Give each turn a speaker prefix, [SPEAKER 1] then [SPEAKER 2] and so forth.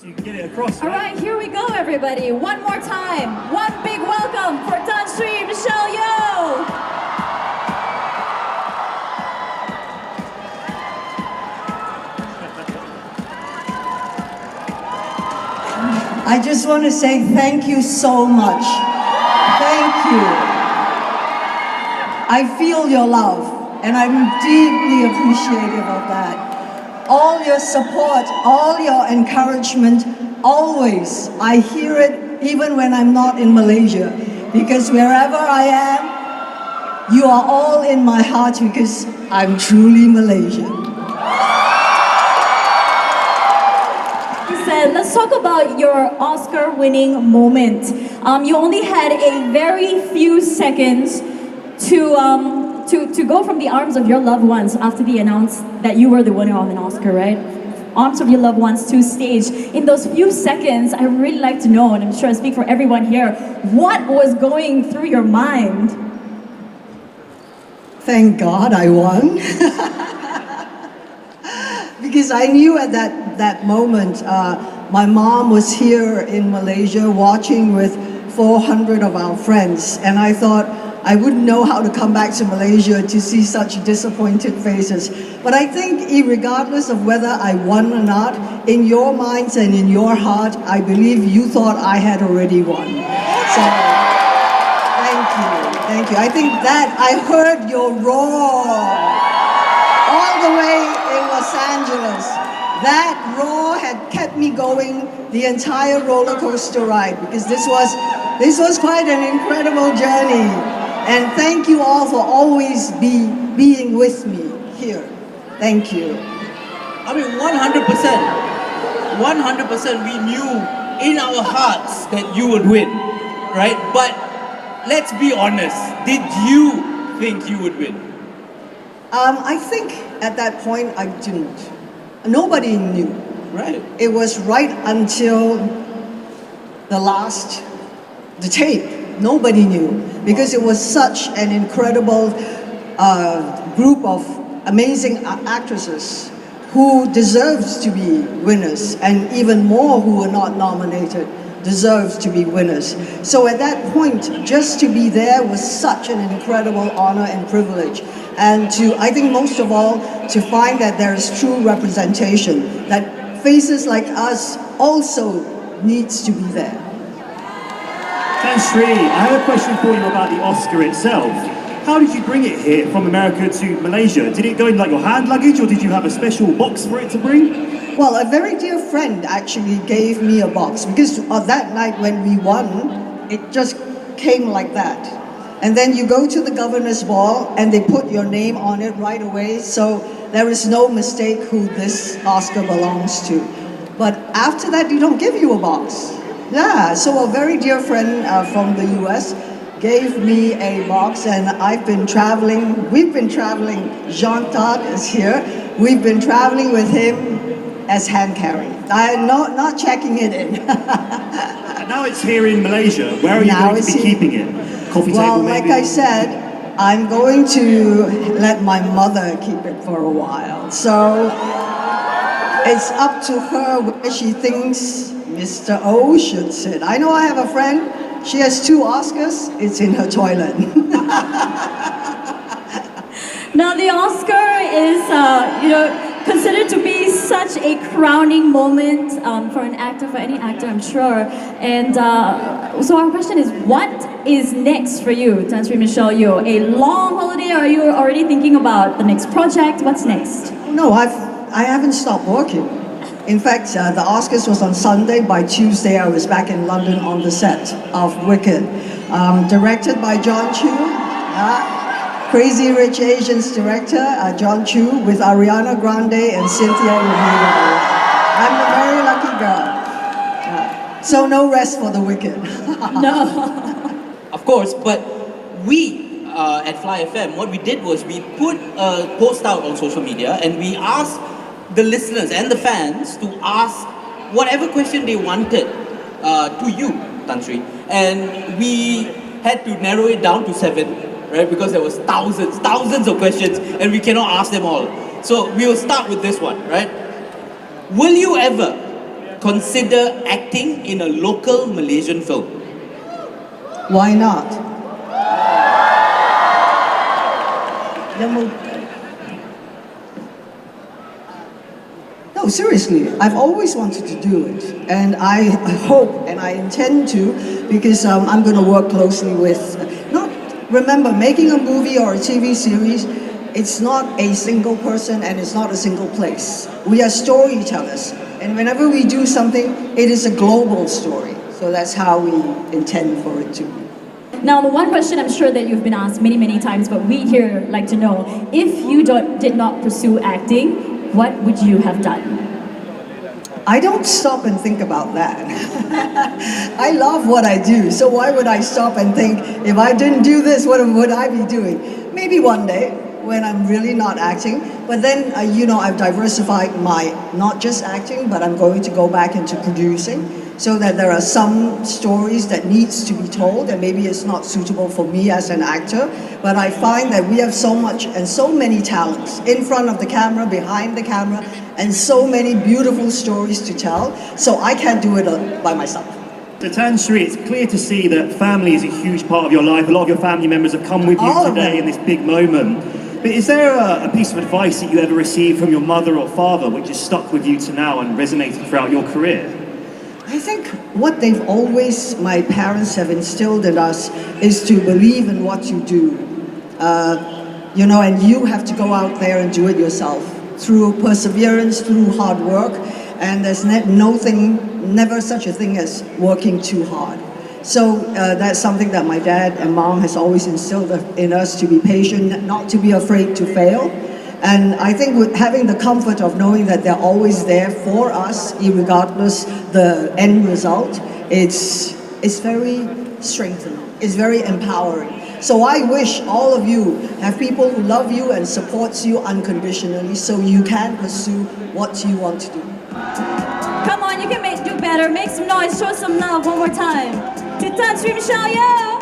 [SPEAKER 1] you can get it across.
[SPEAKER 2] All right, here we go, everybody. One more time. One big welcome for Tan Sri Michelle Yeoh.
[SPEAKER 3] I just want to say thank you so much. Thank you. I feel your love, and I'm deeply appreciative of that. All your support, all your encouragement, always. I hear it even when I'm not in Malaysia, because wherever I am, you are all in my heart because I'm truly Malaysian.
[SPEAKER 2] Let's talk about your Oscar-winning moment. You only had a very few seconds to go from the arms of your loved ones after they announced that you were the winner of an Oscar, right? Arms of your loved ones to stage. In those few seconds, I would really like to know, and I'm sure I speak for everyone here, what was going through your mind?
[SPEAKER 3] Thank God I won. Because I knew at that moment, my mom was here in Malaysia watching with 400 of our friends, and I thought I wouldn't know how to come back to Malaysia to see such disappointed faces. But I think regardless of whether I won or not, in your minds and in your heart, I believe you thought I had already won. So, thank you. I think that I heard your roar all the way in Los Angeles. That roar had kept me going the entire roller coaster ride, because this was quite an incredible journey. And thank you all for always being with me here. Thank you.
[SPEAKER 4] I mean, 100%, we knew in our hearts that you would win, right? But let's be honest, did you think you would win?
[SPEAKER 3] I think at that point I didn't. Nobody knew.
[SPEAKER 4] Right.
[SPEAKER 3] It was right until the tape. Nobody knew, because it was such an incredible group of amazing actresses who deserved to be winners, and even more who were not nominated deserved to be winners. So at that point, just to be there was such an incredible honor and privilege. And I think most of all, to find that there is true representation, that faces like us also needs to be there.
[SPEAKER 1] Tan Sri, I have a question for you about the Oscar itself. How did you bring it here from America to Malaysia? Did it go in like your hand luggage, or did you have a special box for it to bring?
[SPEAKER 3] Well, a very dear friend actually gave me a box, because that night when we won, it just came like that. And then you go to the governor's ball and they put your name on it right away, so there is no mistake who this Oscar belongs to. But after that, they don't give you a box. Yeah, so a very dear friend from the US gave me a box, and we've been traveling, Jean-Todt is here, we've been traveling with him as hand carry. I'm not checking it in.
[SPEAKER 1] And now it's here in Malaysia. Where are you going to be keeping it? Coffee table, maybe?
[SPEAKER 3] Like I said, I'm going to let my mother keep it for a while. So it's up to her where she thinks Mr. O should sit. I know I have a friend, she has 2 Oscars, it's in her toilet.
[SPEAKER 2] Now the Oscar is, considered to be such a crowning moment for an actor, for any actor, I'm sure. And so our question is, what is next for you, Tan Sri Michelle Yeoh? A long holiday, or are you already thinking about the next project? What's next?
[SPEAKER 3] No, I haven't stopped working. In fact, the Oscars was on Sunday. By Tuesday, I was back in London on the set of Wicked, directed by John Chu. Crazy Rich Asians director, John Chu, with Ariana Grande and Cynthia Erivo. I'm a very lucky girl. So no rest for the wicked.
[SPEAKER 2] No.
[SPEAKER 4] Of course, but we at Fly FM, what we did was we put a post out on social media, and we asked the listeners and the fans to ask whatever question they wanted to you, Tan Sri. And we had to narrow it down to 7. Right, because there was thousands of questions, and we cannot ask them all. So we will start with this one, right? Will you ever consider acting in a local Malaysian film?
[SPEAKER 3] Why not? No, seriously, I've always wanted to do it, and I hope and I intend to, because I'm going to work closely with. Remember, making a movie or a TV series, it's not a single person and it's not a single place. We are storytellers, and whenever we do something, it is a global story. So that's how we intend for it to be.
[SPEAKER 2] Now, the one question I'm sure that you've been asked many, many times, but we here like to know, if you did not pursue acting, what would you have done?
[SPEAKER 3] I don't stop and think about that. I love what I do, so why would I stop and think, if I didn't do this, what would I be doing? Maybe one day, when I'm really not acting, but then, I've diversified my, not just acting, but I'm going to go back into producing, so that there are some stories that needs to be told, and maybe it's not suitable for me as an actor, but I find that we have so much and so many talents in front of the camera, behind the camera, and so many beautiful stories to tell, so I can't do it by myself.
[SPEAKER 1] So Tan Sri, it's clear to see that family is a huge part of your life. A lot of your family members have come with you
[SPEAKER 3] All of
[SPEAKER 1] today
[SPEAKER 3] them.
[SPEAKER 1] in this big moment. But is there a piece of advice that you ever received from your mother or father which has stuck with you to now and resonated throughout your career?
[SPEAKER 3] I think what my parents have instilled in us is to believe in what you do. And you have to go out there and do it yourself through perseverance, through hard work, and there's never such a thing as working too hard. So that's something that my dad and mom has always instilled in us, to be patient, not to be afraid to fail. And I think with having the comfort of knowing that they're always there for us, regardless the end result, it's very strengthening, it's very empowering. So I wish all of you have people who love you and supports you unconditionally, so you can pursue what you want to do.
[SPEAKER 2] Come on, you can do better. Make some noise, show some love one more time to Tan Sri Michelle Yeoh.